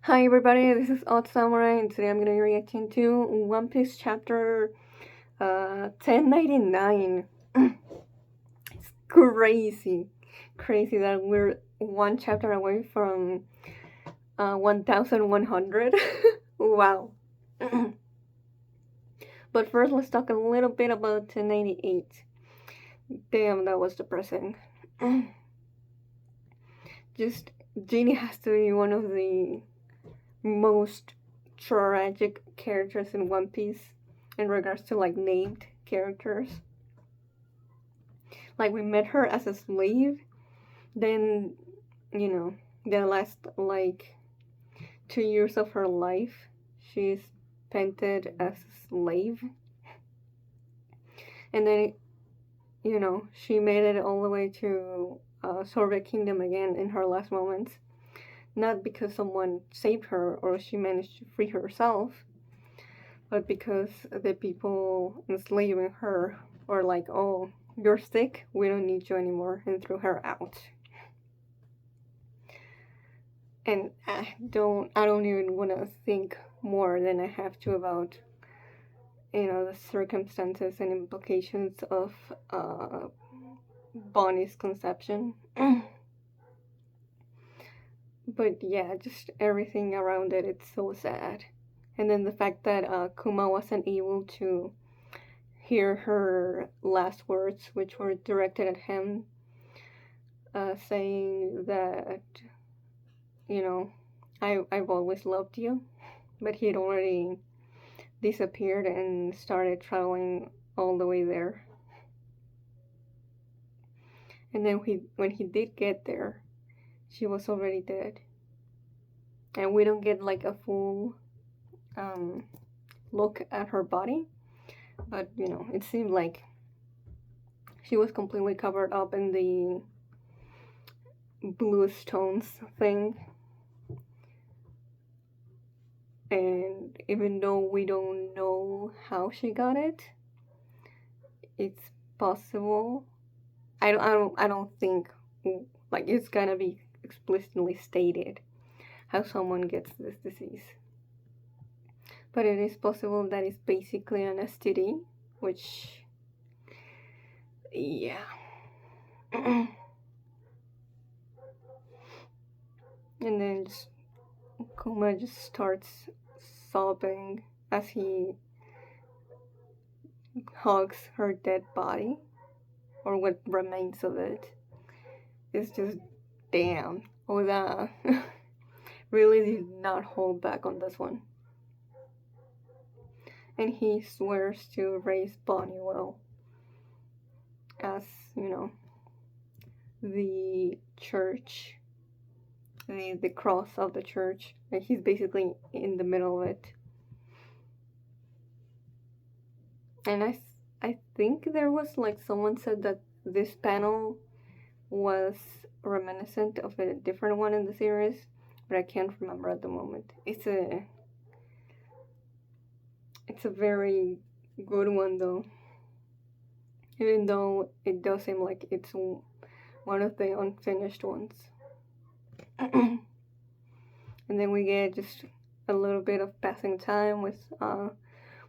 Hi everybody, this is Odd Samurai and today I'm gonna be reacting to One Piece chapter 1099. It's crazy that we're one chapter away from 1100. Wow. But first let's talk a little bit about 1098. Damn, that was depressing. Just, Genie has to be one of the most tragic characters in One Piece in regards to like named characters. Like we met her as a slave, then the last like 2 years of her life she spent it as a slave, and then she made it all the way to Sorbet Kingdom again in her last moments. Not because someone saved her or she managed to free herself, but because the people enslaving her were like, oh, you're sick, we don't need you anymore, and threw her out. And I don't even want to think more than I have to about the circumstances and implications of Bonnie's conception. But yeah, just everything around it, it's so sad. And then the fact that Kuma wasn't able to hear her last words, which were directed at him, saying that, I've always loved you. But he had already disappeared and started traveling all the way there. And then when he did get there, she was already dead. And we don't get like a full look at her body, but it seemed like she was completely covered up in the blue stones thing. And even though we don't know how she got it, it's possible. I don't think like it's gonna be explicitly stated how someone gets this disease, but it is possible that it's basically an STD, which, yeah. And then Kuma just starts sobbing as he hugs her dead body, or what remains of it. It's just, damn. Oda really did not hold back on this one. And he swears to raise Bonnie well, as, the church, the cross of the church. And he's basically in the middle of it. And I think there was like someone said that this panel was reminiscent of a different one in the series, but I can't remember at the moment. It's a very good one though, even though it does seem like it's one of the unfinished ones. And then we get just a little bit of passing time with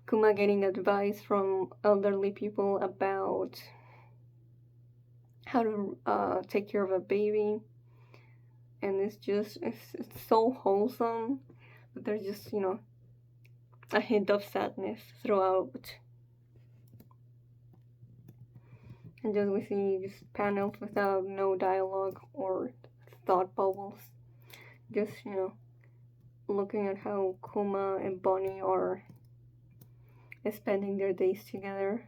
Kuma getting advice from elderly people about how to take care of a baby. And it's so wholesome, but there's just, a hint of sadness throughout. And just we see just panels without no dialogue or thought bubbles. Just, looking at how Kuma and Bonnie are spending their days together.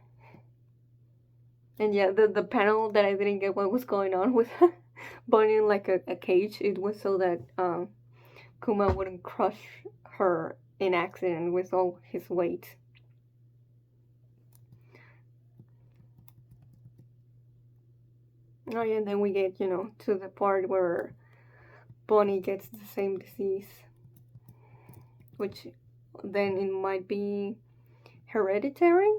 And yeah, the panel that I didn't get what was going on with Bonnie in like a cage, it was so that Kuma wouldn't crush her in accident with all his weight. Oh yeah, and then we get, to the part where Bonnie gets the same disease, which then it might be hereditary?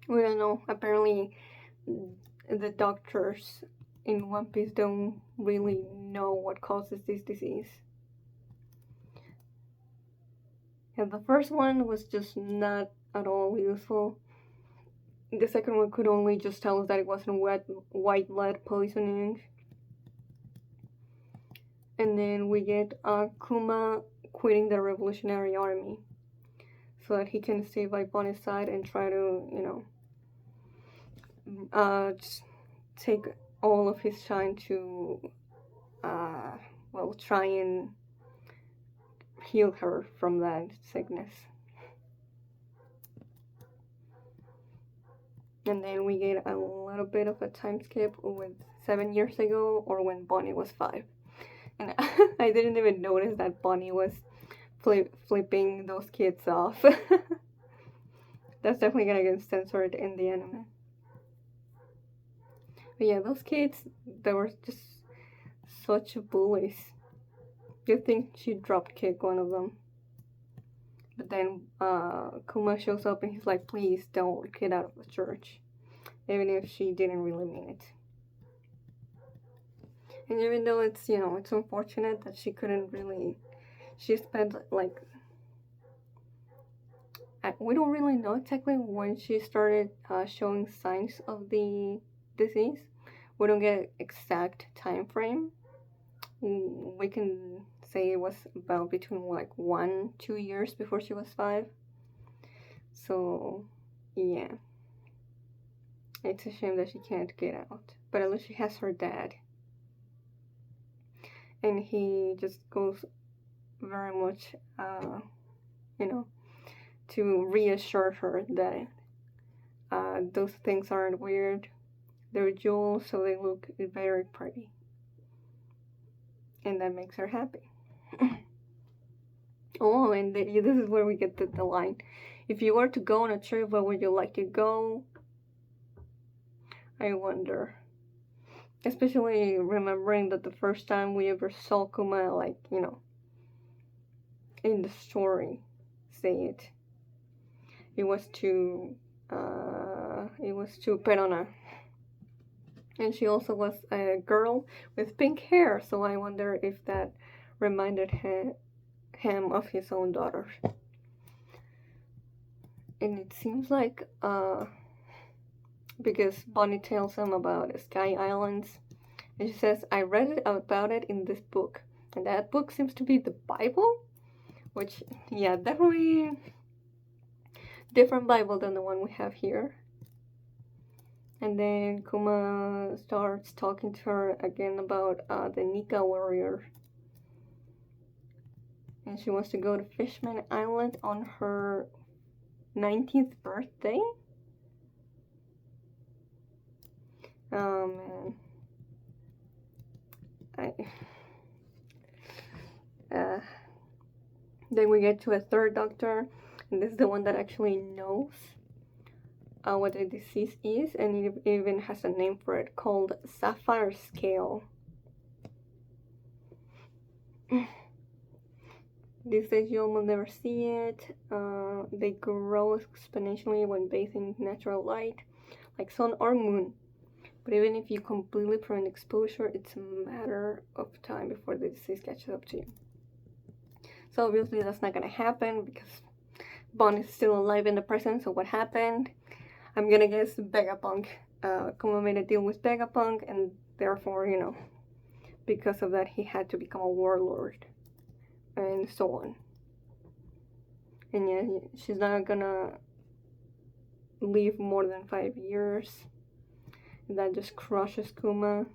We don't know. Apparently, the doctors in One Piece don't really know what causes this disease. And the first one was just not at all useful. The second one could only just tell us that it wasn't white lead poisoning. And then we get Kuma quitting the Revolutionary Army so that he can stay by Bonnie's side and try to, just take all of his time to, try and heal her from that sickness. And then we get a little bit of a time skip with 7 years ago, or when Bonnie was 5. And I didn't even notice that Bonnie was flipping those kids off. That's definitely gonna get censored in the anime. But yeah, those kids, they were just such bullies. You'd think she'd drop kick one of them. But then Kuma shows up and he's like, please don't get out of the church. Even if she didn't really mean it. And even though it's, it's unfortunate that she couldn't really, she spent like, we don't really know exactly when she started showing signs of the disease. We don't get exact time frame. We can say it was about between 1-2 years before she was 5. So yeah, it's a shame that she can't get out, but at least she has her dad, and he just goes very much to reassure her that those things aren't weird. They're jewels, so they look very pretty, and that makes her happy. Oh, and this is where we get the line. If you were to go on a trip, where would you like to go? I wonder. Especially remembering that the first time we ever saw Kuma, in the story, say it was to Perona. And she also was a girl with pink hair, so I wonder if that reminded him of his own daughter. And it seems like, because Bonnie tells him about Sky Islands, and she says, I read about it in this book. And that book seems to be the Bible, which, yeah, definitely different Bible than the one we have here. And then Kuma starts talking to her again about the Nika warrior. And she wants to go to Fishman Island on her 19th birthday. Oh man. Then we get to a third doctor, and this is the one that actually knows what the disease is, and it even has a name for it called Sapphire Scale. These days you almost never see it. They grow exponentially when bathed in natural light, like sun or moon. But even if you completely prevent exposure, it's a matter of time before the disease catches up to you. So obviously that's not gonna happen because Bond is still alive in the present. So what happened? I'm gonna guess Vegapunk. Kuma made a deal with Vegapunk, and therefore, because of that, he had to become a warlord, and so on. And yeah, she's not gonna live more than 5 years. That just crushes Kuma.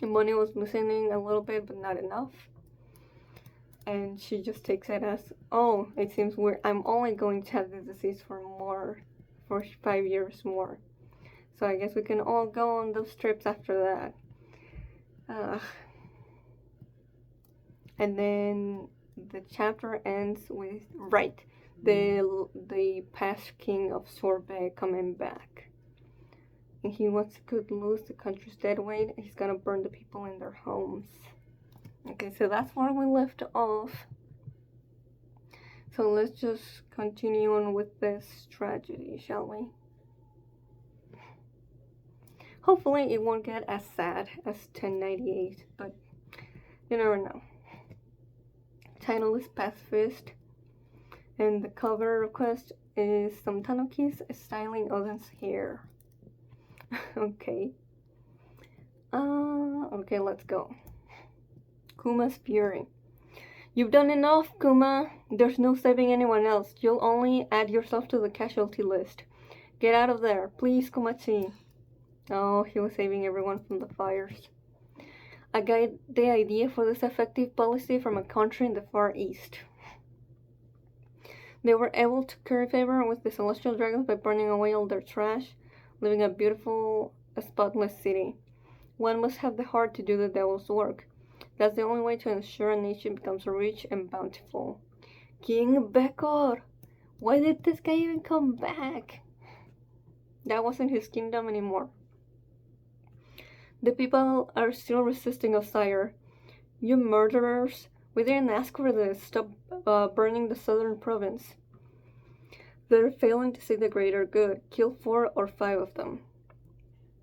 And Bonnie was listening a little bit, but not enough. And she just takes it as, oh, it seems I'm only going to have this disease for 5 years more. So I guess we can all go on those trips after that. And then the chapter ends with, the past king of Sorbet coming back. And he wants to lose the country's dead weight. He's gonna burn the people in their homes. Okay, so that's where we left off. So let's just continue on with this tragedy, shall we? Hopefully it won't get as sad as 1098, but you never know. Title is Pacifist, and the cover request is some tanukis styling Odin's hair. Okay. Okay, let's go. Kuma's fury. You've done enough, Kuma. There's no saving anyone else. You'll only add yourself to the casualty list. Get out of there, please, Kumachi. Oh, he was saving everyone from the fires. I got the idea for this effective policy from a country in the Far East. They were able to curry favor with the celestial dragons by burning away all their trash, leaving a beautiful, spotless city. One must have the heart to do the devil's work. That's the only way to ensure a nation becomes rich and bountiful. King Bekor! Why did this guy even come back? That wasn't his kingdom anymore. The people are still resisting us, sire. You murderers! We didn't ask for this. Stop burning the southern province. They're failing to see the greater good. Kill 4 or 5 of them.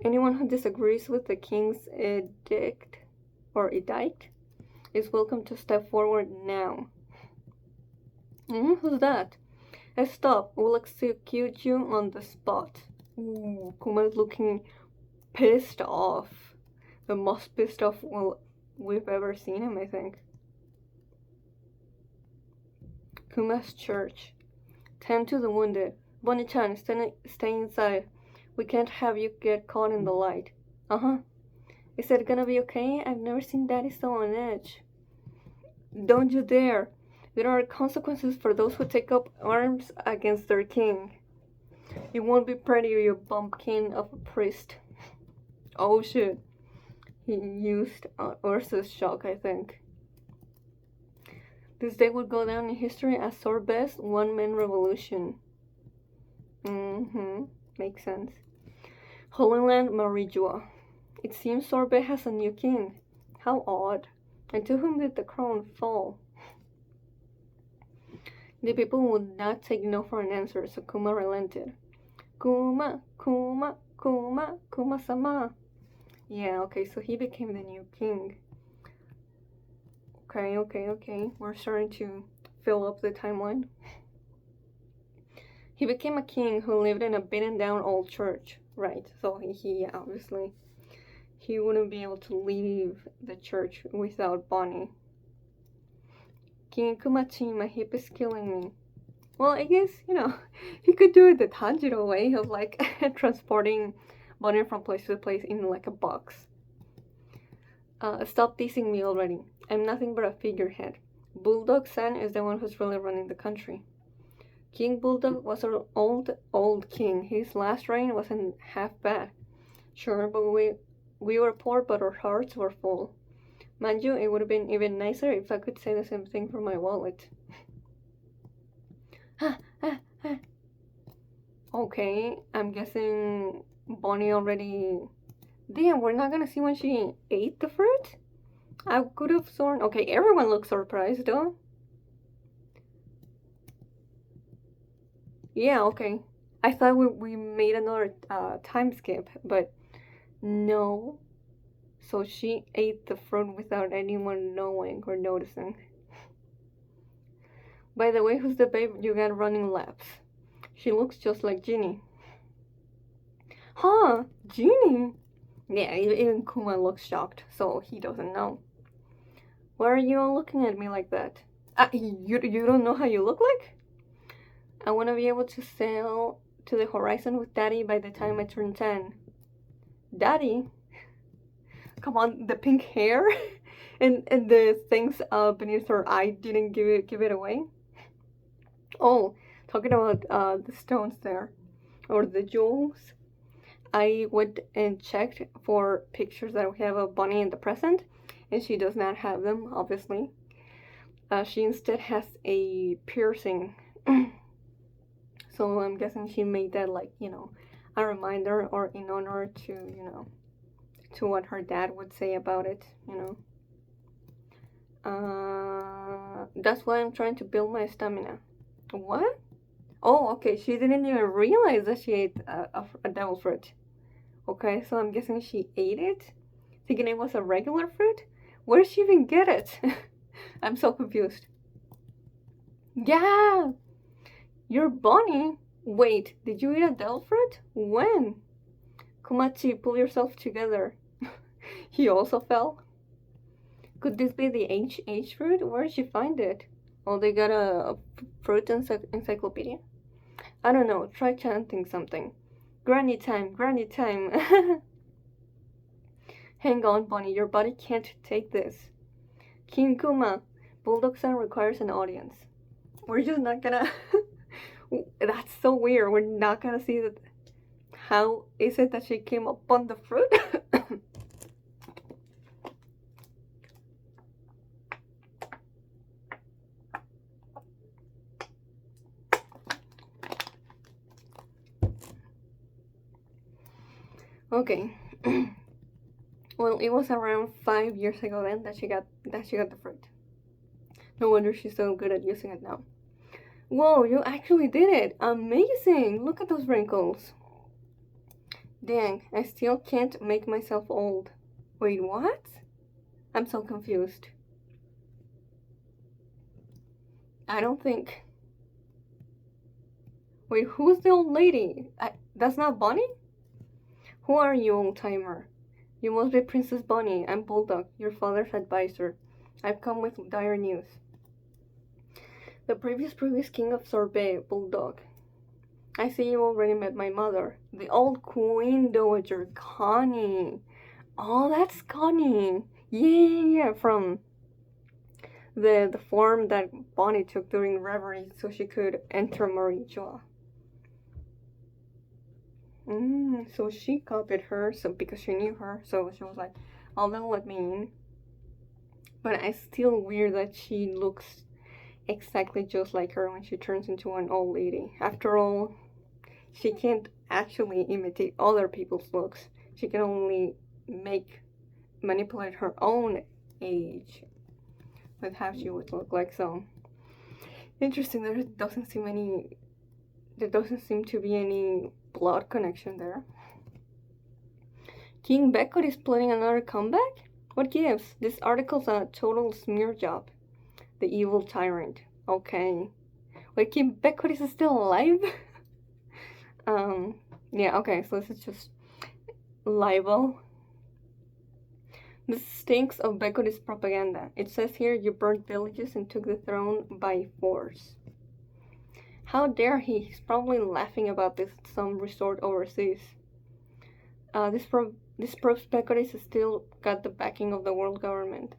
Anyone who disagrees with the king's edict is welcome to step forward now. Who's that? Stop. We'll execute you on the spot. Ooh, Kuma's looking pissed off. The most pissed off we've ever seen him, I think. Kuma's church. Tend to the wounded. Bonnie-chan, stay inside. We can't have you get caught in the light. Is it gonna be okay? I've never seen Daddy so on edge. Don't you dare. There are consequences for those who take up arms against their king. It won't be pretty, you bumpkin of a priest. Oh shit. He used Ursa's shock, I think. This day would go down in history as Sorbe's one-man revolution. Makes sense. Holy Land Marijua. It seems Sorbe has a new king. How odd. And to whom did the crown fall? The people would not take no for an answer, so Kuma relented. Kuma, Kuma, Kuma, Kuma-sama. Yeah, okay, so he became the new king. Okay. We're starting to fill up the timeline. He became a king who lived in a beaten down old church. Right, so he obviously, he wouldn't be able to leave the church without Bonnie. King Kumachi, my hip is killing me. Well, I guess, he could do it the Tanjiro way of like transporting Bonnie from place to place in like a box. Stop teasing me already. I'm nothing but a figurehead. Bulldog-san is the one who's really running the country. King Bulldog was an old king. His last reign wasn't half bad. Sure, but we were poor, but our hearts were full. Mind you, it would have been even nicer if I could say the same thing for my wallet. Okay, I'm guessing Bonnie already... Damn, we're not gonna see when she ate the fruit? I could have sworn... Okay, everyone looks surprised, though. Yeah, okay. I thought we made another time skip, but no. So she ate the fruit without anyone knowing or noticing. By the way, who's the babe you got running laps? She looks just like Ginny. Huh, Ginny? Yeah, even Kuma looks shocked, so he doesn't know. Why are you all looking at me like that? You don't know how you look like? I want to be able to sail to the horizon with Daddy by the time I turn 10. Daddy? Come on, the pink hair and the things beneath her eye didn't give it away. Oh, talking about the stones there, or the jewels. I went and checked for pictures that we have of Bonnie in the present, and she does not have them, obviously. She instead has a piercing. So I'm guessing she made that like, a reminder or in honor to, to what her dad would say about it, That's why I'm trying to build my stamina. What? Oh, okay, she didn't even realize that she ate a devil fruit. Okay, so I'm guessing she ate it, thinking it was a regular fruit? Where did she even get it? I'm so confused. Yeah! You're bunny? Wait, did you eat a devil fruit? When? Komachi, pull yourself together. He also fell? Could this be the HH fruit? Where did she find it? Oh, they got a fruit encyclopedia? I don't know, try chanting something. Granny time, granny time. Hang on, Bunny, your body can't take this. King Kuma, Bulldog-san requires an audience. We're just not gonna... That's so weird. We're not gonna see that. How is it that she came upon the fruit? Okay. Well, it was around 5 years ago then that she got the fruit. No wonder she's so good at using it now. Whoa, you actually did it! Amazing! Look at those wrinkles. Dang, I still can't make myself old. Wait, what? I'm so confused. I don't think... Wait, who's the old lady? That's not Bonnie? Who are you, old-timer? You must be Princess Bonnie. I'm Bulldog, your father's advisor. I've come with dire news. The previous king of Sorbet, Bulldog. I see you already met my mother, the old Queen Dowager, Connie. Oh, that's Connie. Yeah, from the form that Bonnie took during reverie so she could enter Marijoa. So she copied her, so because she knew her, so she was like, "Oh, they'll let me in." But it's still weird that she looks exactly just like her when she turns into an old lady. After all, she can't actually imitate other people's looks. She can only manipulate her own age with how she would look like. So interesting. There doesn't seem to be any blood connection there. King Beckett is planning another comeback? What gives? This article's a total smear job. The evil tyrant. Okay. Wait, King Beckett is still alive? Yeah, okay, so this is just libel. This stinks of Beckett's propaganda. It says here you burnt villages and took the throne by force. How dare he? He's probably laughing about this at some resort overseas. This proves Beckett's has still got the backing of the world government.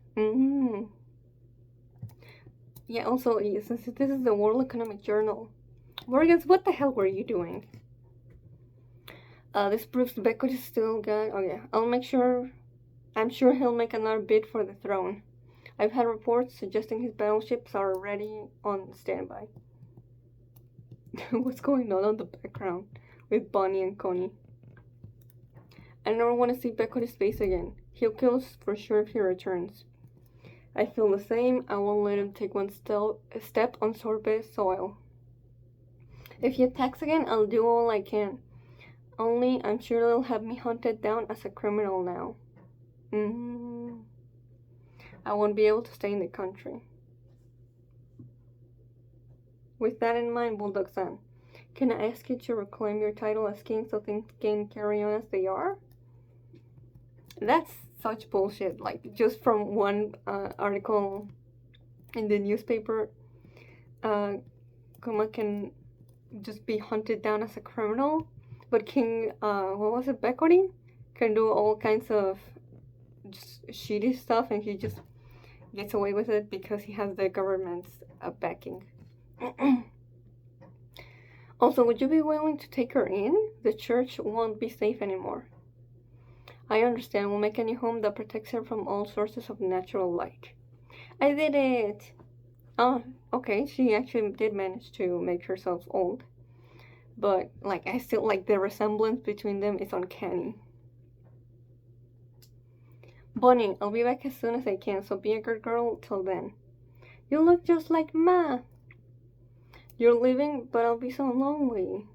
Yeah, also, since this is the World Economic Journal. Morgans, what the hell were you doing? This proves Beckett is still got... Oh yeah, I'm sure he'll make another bid for the throne. I've had reports suggesting his battleships are already on standby. What's going on the background with Bonnie and Connie? I never want to see Beckett's face again. He'll kill us for sure if he returns. I feel the same. I won't let him take one step on Sorbet soil. If he attacks again, I'll do all I can. Only, I'm sure they'll have me hunted down as a criminal now. I won't be able to stay in the country. With that in mind, Bulldog-san, can I ask you to reclaim your title as king so things can carry on as they are? That's such bullshit. Like, just from one article in the newspaper, Kuma can just be hunted down as a criminal, but King, what was it, Beckori, can do all kinds of just shitty stuff, and he just gets away with it because he has the government's backing. Also, would you be willing to take her in? The church won't be safe anymore. I understand. We'll make a new home that protects her from all sources of natural light. I did it! Oh, okay, she actually did manage to make herself old. But, like, I still, like, the resemblance between them is uncanny. Bonnie, I'll be back as soon as I can, so be a good girl till then. You look just like Ma! You're leaving, but I'll be so lonely.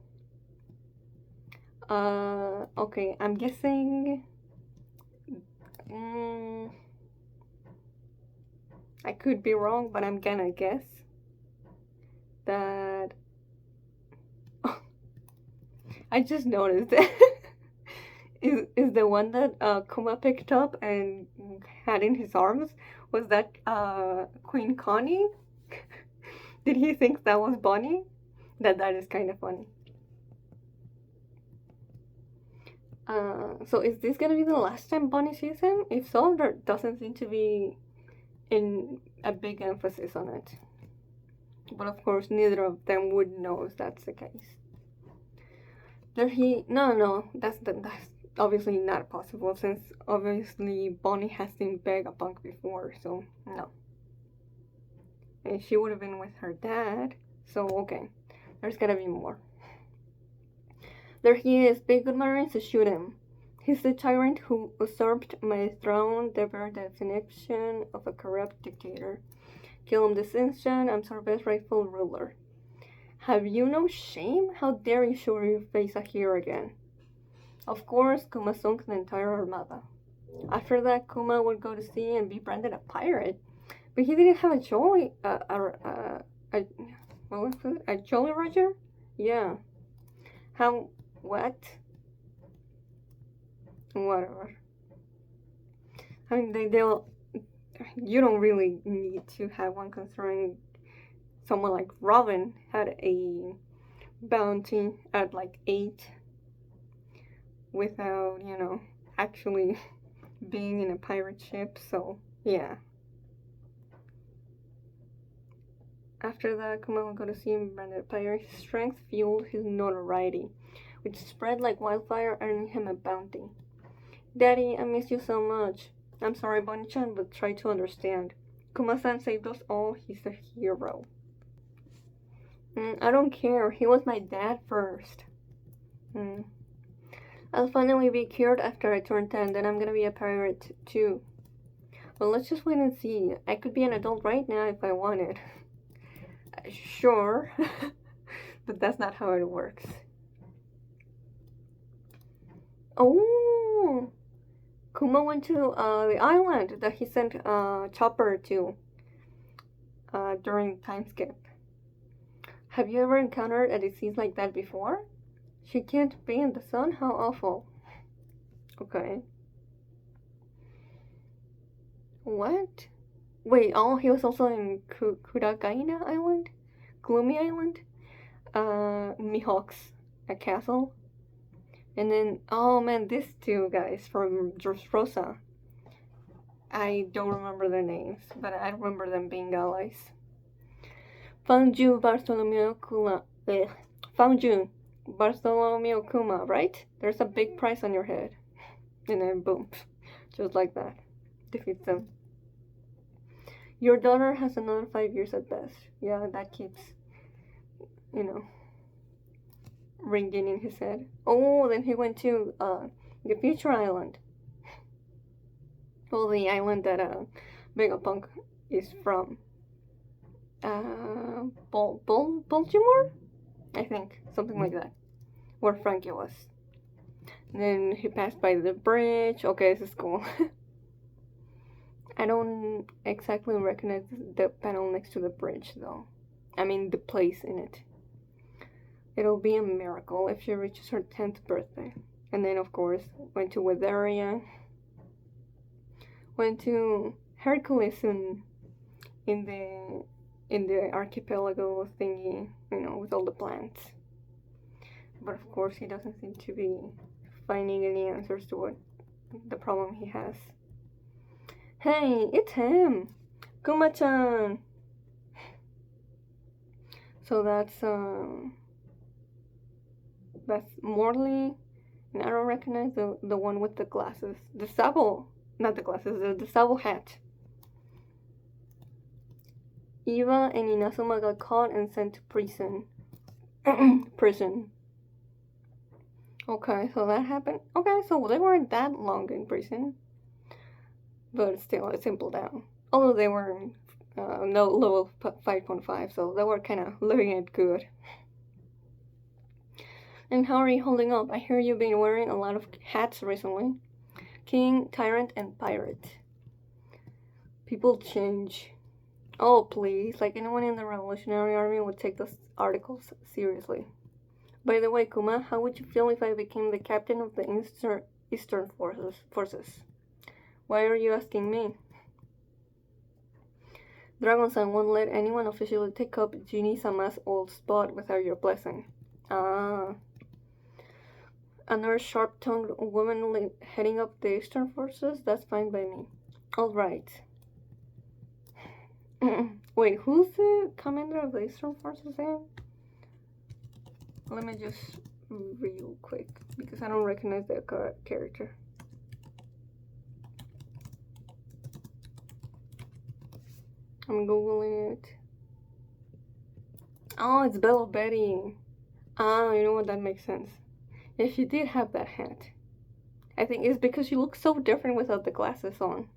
Okay, I'm guessing. Mm, I could be wrong, but I'm gonna guess that. I just noticed that is the one that Kuma picked up and had in his arms. Was that Queen Connie? Did he think that was Bonnie? That is kind of funny. So is this gonna be the last time Bonnie sees him? If so, there doesn't seem to be in a big emphasis on it. But of course, neither of them would know if that's the case. No, that's obviously not possible since obviously Bonnie has seen Vegapunk before, so no. And she would have been with her dad, so okay, there's gotta be more. There he is, big good Marines to shoot him. He's the tyrant who usurped my throne, the very definition of a corrupt dictator. Kill him this instant, I'm Sorbet's rightful ruler. Have you no shame? How dare you show your face here again? Of course, Kuma sunk the entire armada. After that, Kuma would go to sea and be branded a pirate. But he didn't have a jolly, what was it? A Jolly Roger? Yeah. How, what? Whatever. I mean, they'll, you don't really need to have one considering someone like Robin had a bounty at like 8 without, actually being in a pirate ship, so yeah. After that, Kuma would go to sea and branded a pirate. His strength fueled his notoriety, which spread like wildfire, earning him a bounty. Daddy, I miss you so much. I'm sorry, Bonnie-chan, but try to understand. Kuma-san saved us all. He's a hero. I don't care. He was my dad first. I'll finally be cured after I turn 10. Then I'm gonna be a pirate too. Well, let's just wait and see. I could be an adult right now if I wanted. Sure. But that's not how it works. Oh! Kuma went to the island that he sent Chopper to during time skip. Have you ever encountered a disease like that before? She can't be in the sun? How awful. Okay. What? Wait, he was also in Kuragaina Island? Gloomy Island? Mihawk's a castle? And then, oh man, these two guys from Dressrosa. I don't remember their names, but I remember them being allies. Found you, Bartholomew Kuma, right? There's a big price on your head. And then boom, just like that. Defeats them. Your daughter has another 5 years at best. Yeah, that keeps, ringing in his head. Oh, then he went to the future island. Well, the island that Vegapunk is from. Baltimore? I think. Something like that. Where Frankie was. And then he passed by the bridge. Okay, this is cool. I don't exactly recognize the panel next to the bridge, though. I mean, the place in it. It'll be a miracle if she reaches her 10th birthday. And then, of course, went to Weatheria. Went to Hercules in the archipelago thingy, with all the plants. But of course, he doesn't seem to be finding any answers to what the problem he has. Hey, it's him! Kuma-chan! So that's Morley, and I don't recognize the one with the glasses. The Sabo, not the glasses, the Sabo hat. Eva and Inazuma got caught and sent to prison. Prison. Okay, so that happened. Okay, so they weren't that long in prison. But still, it's simple down. Although they were no level 5.5, so they were kind of living it good. And how are you holding up? I hear you've been wearing a lot of hats recently. King, tyrant, and pirate. People change. Oh, please. Like anyone in the Revolutionary Army would take those articles seriously. By the way, Kuma, how would you feel if I became the captain of the Eastern forces? Why are you asking me? Dragon-san won't let anyone officially take up Genie-sama's old spot without your blessing. Ah. Another sharp-tongued woman heading up the Eastern forces? That's fine by me. Alright. Wait, who's the commander of the Eastern forces again? Let me just real quick, because I don't recognize the character. I'm googling it. Oh, it's Bella Betty. Ah, you know what, that makes sense. Yeah, she did have that hat. I think it's because she looks so different without the glasses on.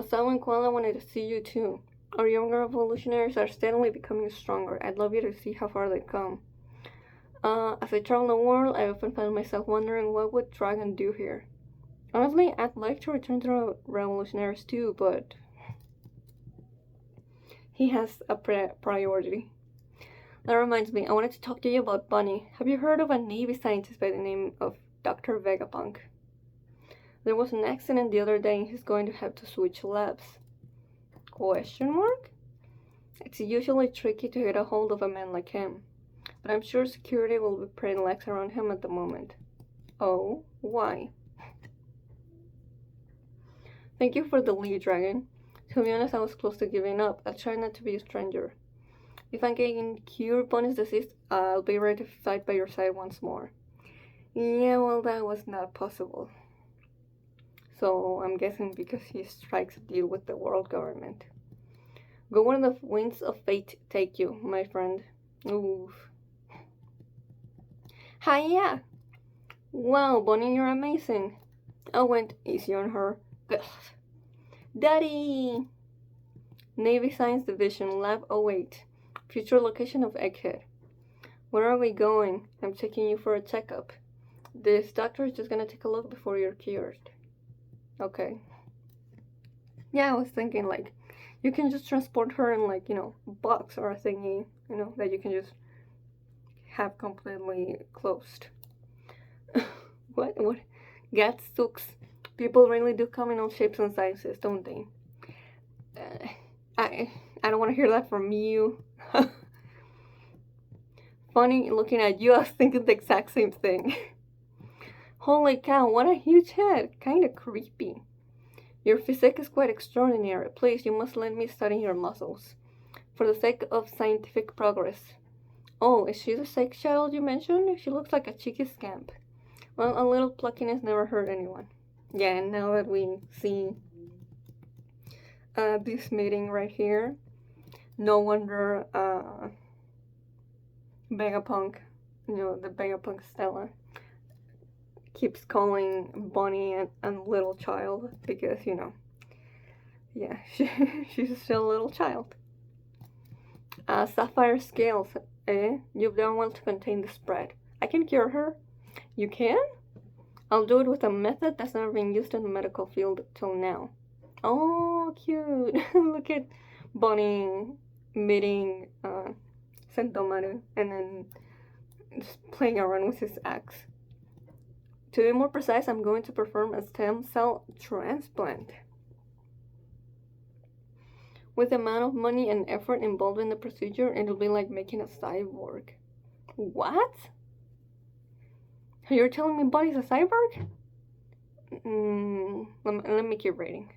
Silent Koala wanted to see you too. Our younger revolutionaries are steadily becoming stronger. I'd love you to see how far they've come. As I travel the world, I often find myself wondering what would Dragon do here. Honestly, I'd like to return to the revolutionaries too, but he has a priority. That reminds me, I wanted to talk to you about Bunny. Have you heard of a Navy scientist by the name of Dr. Vegapunk? There was an accident the other day and he's going to have to switch labs. Question mark? It's usually tricky to get a hold of a man like him, but I'm sure security will be pretty lax around him at the moment. Oh, why? Thank you for the lead, Dragon. To be honest, I was close to giving up. I'll try not to be a stranger. If I can cure Bunny's disease, I'll be ready to fight by your side once more. Yeah, well, that was not possible. So, I'm guessing because he strikes a deal with the world government. Go where the winds of fate take you, my friend. Oof. Hiya! Wow, Bunny, you're amazing. I went easy on her. Ugh. Daddy! Navy Science Division, Lab 08. Future location of Egghead. Where are we going? I'm taking you for a checkup. This doctor is just gonna take a look before you're cured. Okay. Yeah, I was thinking, like, you can just transport her in, like, a box or a thingy, that you can just have completely closed. What? Gadzooks. People really do come in all shapes and sizes, don't they? I don't want to hear that from you. Funny looking at you, I was thinking the exact same thing. Holy cow, what a huge head. Kinda creepy. Your physique is quite extraordinary. Please, you must let me study your muscles. For the sake of scientific progress. Oh, is she the sex child you mentioned? She looks like a cheeky scamp. Well, a little pluckiness never hurt anyone. Yeah, and now that we see this meeting right here, no wonder Vegapunk, the Vegapunk Stella, keeps calling Bonnie a little child because, yeah, she's still a little child. Sapphire scales, eh? You've done well to contain the spread. I can cure her. You can? I'll do it with a method that's never been used in the medical field till now. Oh, cute. Look at Bonnie meeting Sentomaru and then just playing around with his axe. To be more precise, I'm going to perform a stem cell transplant. With the amount of money and effort involved in the procedure, it'll be like making a cyborg. What? You're telling me Bonnie's a cyborg? Let me keep reading.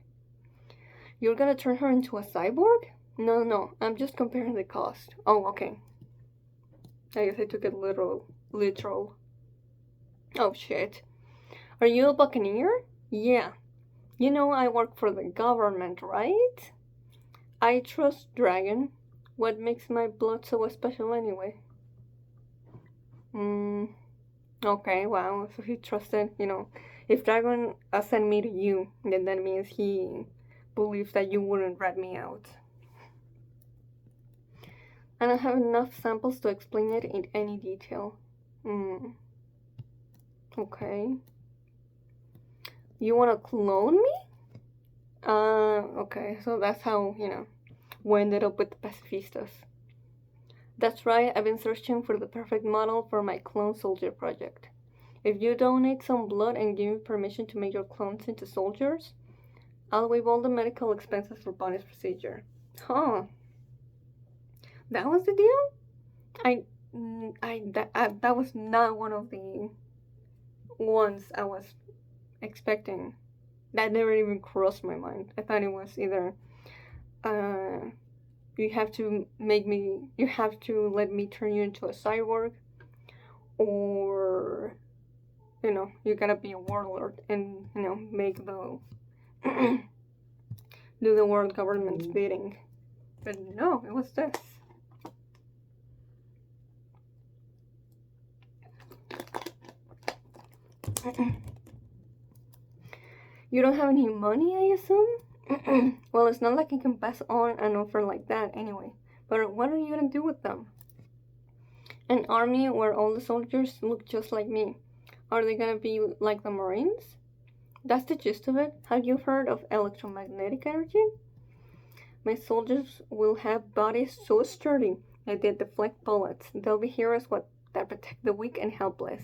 You're gonna turn her into a cyborg? No, I'm just comparing the cost. Oh, okay. I guess I took it literal. Oh, shit. Are you a buccaneer? Yeah. I work for the government, right? I trust Dragon. What makes my blood so special anyway? Okay, wow. So he trusted, if Dragon sent me to you, then that means he believes that you wouldn't rat me out. I don't have enough samples to explain it in any detail. Okay. You wanna clone me? Okay, so that's how, we ended up with the pacifistas. That's right, I've been searching for the perfect model for my clone soldier project. If you donate some blood and give me permission to make your clones into soldiers, I'll waive all the medical expenses for Bonnie's procedure. Huh. That was the deal? That was not one of the ones I was expecting. That never even crossed my mind. I thought it was either, you have to let me turn you into a cyborg, or, you gotta be a warlord and, make the, do the world government's bidding. But no, it was this. You don't have any money, I assume? Well, it's not like I can pass on an offer like that anyway. But what are you gonna do with them? An army where all the soldiers look just like me. Are they gonna be like the Marines? That's the gist of it. Have you heard of electromagnetic energy? My soldiers will have bodies so sturdy that they deflect bullets. They'll be heroes that protect the weak and helpless.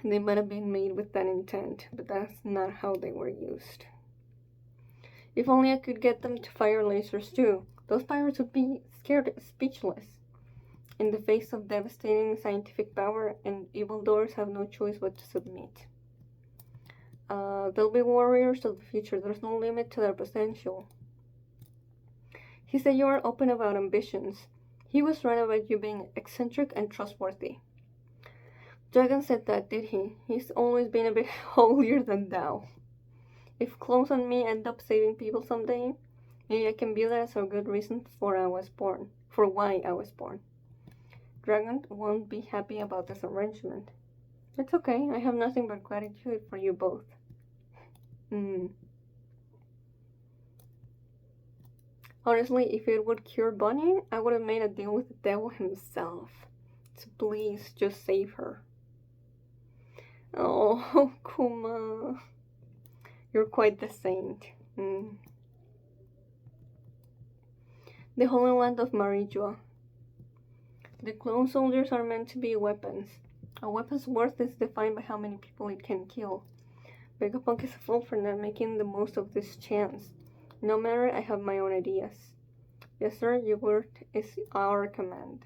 They might have been made with that intent, but that's not how they were used. If only I could get them to fire lasers too. Those pirates would be scared speechless. In the face of devastating scientific power, and evildoers have no choice but to submit. They'll be warriors of the future. There's no limit to their potential. He said you are open about ambitions. He was right about you being eccentric and trustworthy. Dragon said that, did he? He's always been a bit holier than thou. If clones on me end up saving people someday, maybe I can view that as a good reason for why I was born. Dragon won't be happy about this arrangement. It's okay, I have nothing but gratitude for you both. Honestly, if it would cure Bonnie, I would have made a deal with the devil himself. So please, just save her. Oh, Kuma. You're quite the saint. The Holy Land of Marijua. The clone soldiers are meant to be weapons. A weapon's worth is defined by how many people it can kill. Vegapunk is a fool for not making the most of this chance. No matter, I have my own ideas. Yes, sir, your word is our command.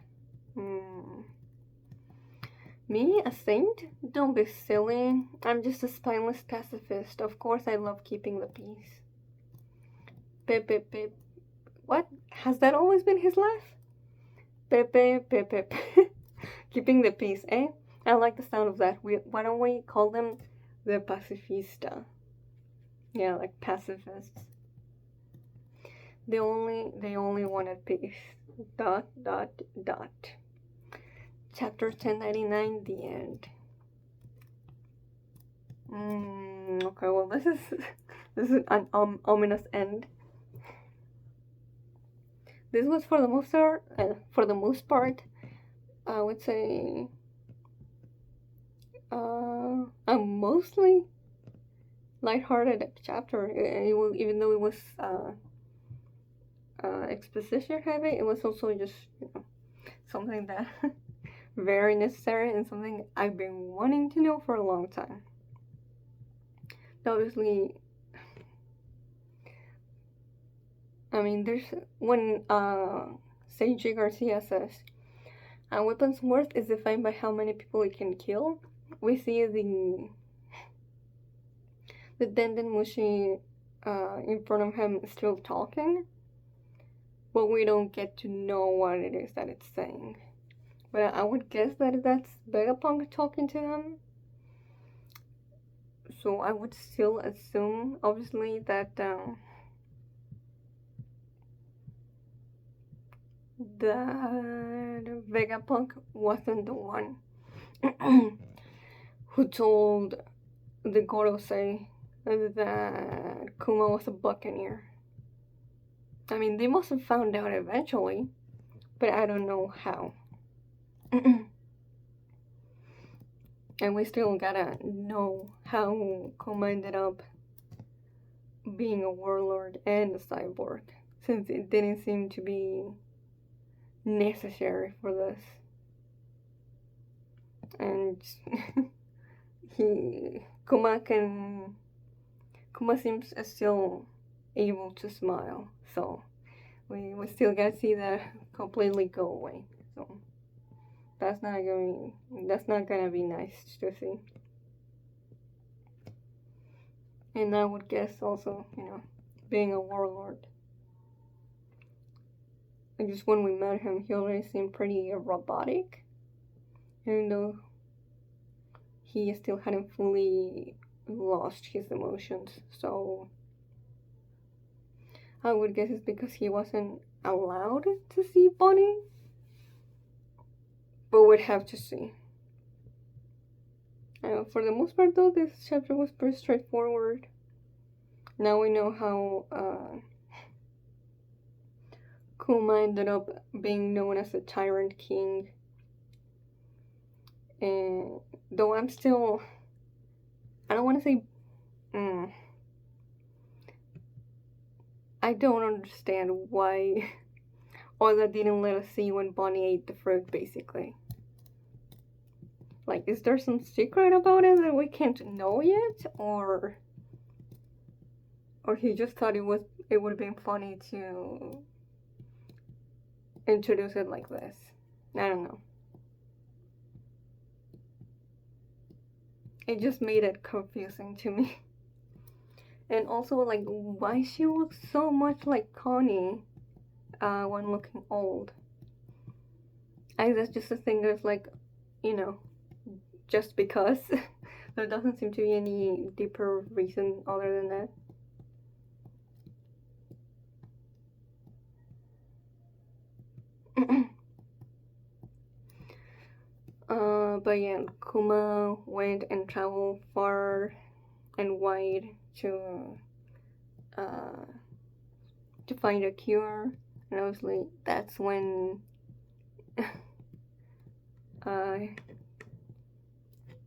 Me, a saint? Don't be silly. I'm just a spineless pacifist. Of course I love keeping the peace. Pepe. What? Has that always been his laugh? Pepe. Keeping the peace, eh? I like the sound of that. Why don't we call them the pacifista? Yeah, like pacifists. They only wanted peace. ... Chapter 1099, the end. Okay, well this is an ominous end. This was for the most part, I would say, a mostly lighthearted chapter. Even though it was exposition heavy, it was also just something that very necessary and something I've been wanting to know for a long time. Obviously, I mean, there's when Seiji Garcia says a weapon's worth is defined by how many people it can kill. We see the Denden Mushi in front of him still talking, but we don't get to know what it is that it's saying. But I would guess that that's Vegapunk talking to him. So I would still assume, obviously, that the Vegapunk wasn't the one who told the Gorosei that Kuma was a buccaneer. I mean, they must have found out eventually, but I don't know how. And we still gotta know how Kuma ended up being a warlord and a cyborg, since it didn't seem to be necessary for this. And Kuma seems still able to smile, so we still gotta see that completely go away. So that's not gonna be nice to see. And I would guess also, being a warlord. And just when we met him, he already seemed pretty robotic, even though he still hadn't fully lost his emotions. So I would guess it's because he wasn't allowed to see Bonnie, but we'd have to see. For the most part, though, this chapter was pretty straightforward. Now we know how Kuma ended up being known as the Tyrant King. And though I'm still, I don't want to say, I don't understand why Oda didn't let us see when Bonnie ate the fruit, basically. Like, is there some secret about it that we can't know yet? Or he just thought it would have been funny to introduce it like this. I don't know. It just made it confusing to me. And also, like, why she looks so much like Connie when looking old. I think that's just a thing that's like, just because. There doesn't seem to be any deeper reason other than that. But yeah, Kuma went and traveled far and wide to find a cure, and obviously that's when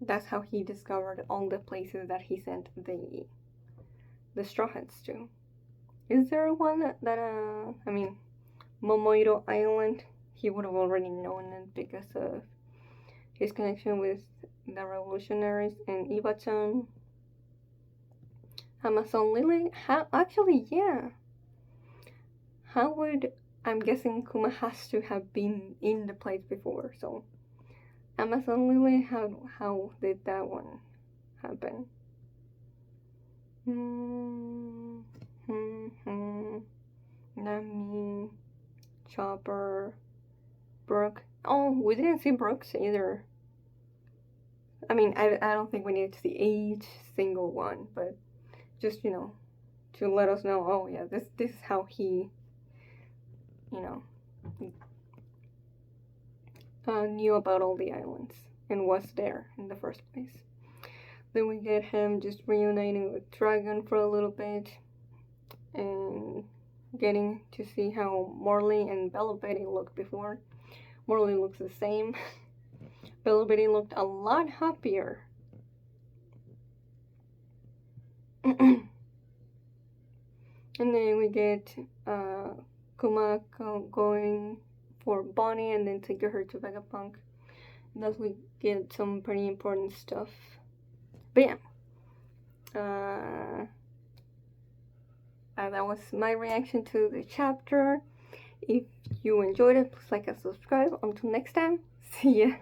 that's how he discovered all the places that he sent the Straw Hats to. Is there one that I mean, Momoiro Island? He would have already known it because of his connection with the revolutionaries and Iba-chan. Amazon Lily? Actually, yeah. How would... I'm guessing Kuma has to have been in the place before, so... Amazon Lily, how did that one happen? Nami, Chopper, Brooke. Oh, we didn't see Brooks either. I mean, I don't think we need to see each single one, but just, to let us know, oh yeah, this is how he, knew about all the islands and was there in the first place. Then we get him just reuniting with Dragon for a little bit and getting to see how Morley and Bella Betty looked before. Morley looks the same. Bella Betty looked a lot happier. And then we get Kuma going for Bonnie and then taking her to Vegapunk. Thus we get some pretty important stuff. But yeah. That was my reaction to the chapter. If you enjoyed it, please like and subscribe. Until next time, see ya.